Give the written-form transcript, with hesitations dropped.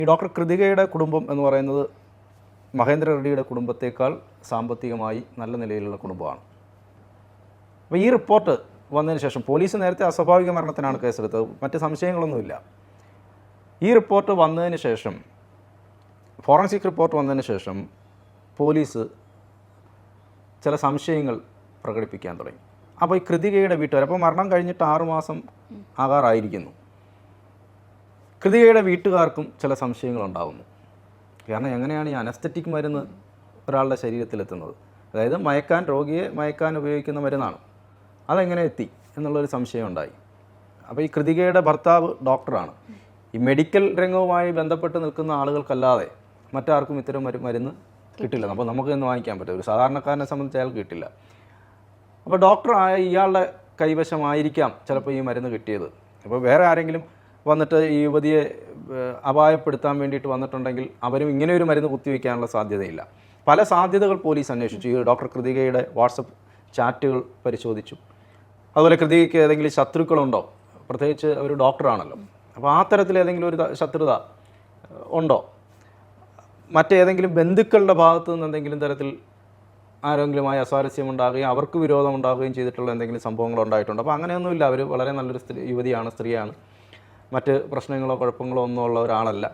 ഈ ഡോക്ടർ കൃതികയുടെ കുടുംബം എന്ന് പറയുന്നത് മഹേന്ദ്ര റെഡ്ഡിയുടെ കുടുംബത്തേക്കാൾ സാമ്പത്തികമായി നല്ല നിലയിലുള്ള കുടുംബമാണ്. അപ്പോൾ ഈ റിപ്പോർട്ട് വന്നതിന് ശേഷം പോലീസ് നേരത്തെ അസ്വാഭാവിക മരണത്തിനാണ് കേസെടുത്തത്, മറ്റ് സംശയങ്ങളൊന്നുമില്ല. ഈ റിപ്പോർട്ട് വന്നതിന് ശേഷം, ഫോറൻസിക് റിപ്പോർട്ട് വന്നതിന് ശേഷം പോലീസ് ചില സംശയങ്ങൾ പ്രകടിപ്പിക്കാൻ തുടങ്ങി. അപ്പോൾ ഈ കൃതികയുടെ വീട്ടുകാർ, അപ്പോൾ മരണം കഴിഞ്ഞിട്ട് 6 മാസം ആകാറായിരിക്കുന്നു, കൃതികയുടെ വീട്ടുകാർക്കും ചില സംശയങ്ങളുണ്ടാകുന്നു. കാരണം എങ്ങനെയാണ് ഈ അനസ്തെറ്റിക് മരുന്ന് ഒരാളുടെ ശരീരത്തിലെത്തുന്നത്? അതായത് രോഗിയെ മയക്കാൻ ഉപയോഗിക്കുന്ന മരുന്നാണ്, അതെങ്ങനെ എത്തി എന്നുള്ളൊരു സംശയം ഉണ്ടായി. അപ്പോൾ ഈ കൃതികയുടെ ഭർത്താവ് ഡോക്ടറാണ്. ഈ മെഡിക്കൽ രംഗവുമായി ബന്ധപ്പെട്ട് നിൽക്കുന്ന ആളുകൾക്കല്ലാതെ മറ്റാർക്കും ഇത്തരം മരുന്ന് കിട്ടില്ല. അപ്പോൾ നമുക്ക് ഇന്ന് വാങ്ങിക്കാൻ പറ്റും, ഒരു സാധാരണക്കാരനെ സംബന്ധിച്ച് അയാൾക്ക് കിട്ടില്ല. അപ്പോൾ ഡോക്ടറായ ഇയാളുടെ കൈവശമായിരിക്കാം ചിലപ്പോൾ ഈ മരുന്ന് കിട്ടിയത്. അപ്പോൾ വേറെ ആരെങ്കിലും വന്നിട്ട് ഈ യുവതിയെ അപായപ്പെടുത്താൻ വേണ്ടിയിട്ട് വന്നിട്ടുണ്ടെങ്കിൽ അവരും ഇങ്ങനെ ഒരു മരുന്ന് കുത്തിവെക്കാനുള്ള സാധ്യതയില്ല. പല സാധ്യതകൾ പോലീസ് അന്വേഷിച്ചു. ഈ ഡോക്ടർ കൃതികയുടെ വാട്സപ്പ് ചാറ്റുകൾ പരിശോധിച്ചു. അതുപോലെ കൃതികയ്ക്ക് ഏതെങ്കിലും ശത്രുക്കളുണ്ടോ, പ്രത്യേകിച്ച് ഒരു ഡോക്ടറാണല്ലോ, അപ്പോൾ ആ തരത്തിൽ ഏതെങ്കിലും ഒരു ശത്രുത ഉണ്ടോ, മറ്റേതെങ്കിലും ബന്ധുക്കളുടെ ഭാഗത്തു നിന്ന് എന്തെങ്കിലും തരത്തിൽ ആരെങ്കിലുമായി അസ്വാരസ്യം ഉണ്ടാകുകയും അവർക്ക് വിരോധം ഉണ്ടാകുകയും ചെയ്തിട്ടുള്ള എന്തെങ്കിലും സംഭവങ്ങൾ ഉണ്ടായിട്ടുണ്ടോ? അപ്പോൾ അങ്ങനെയൊന്നുമില്ല. അവർ വളരെ നല്ലൊരു യുവതിയാണ്, സ്ത്രീയാണ്, മറ്റ് പ്രശ്നങ്ങളോ കുഴപ്പങ്ങളോ ഒന്നും ഉള്ള ഒരാളല്ല.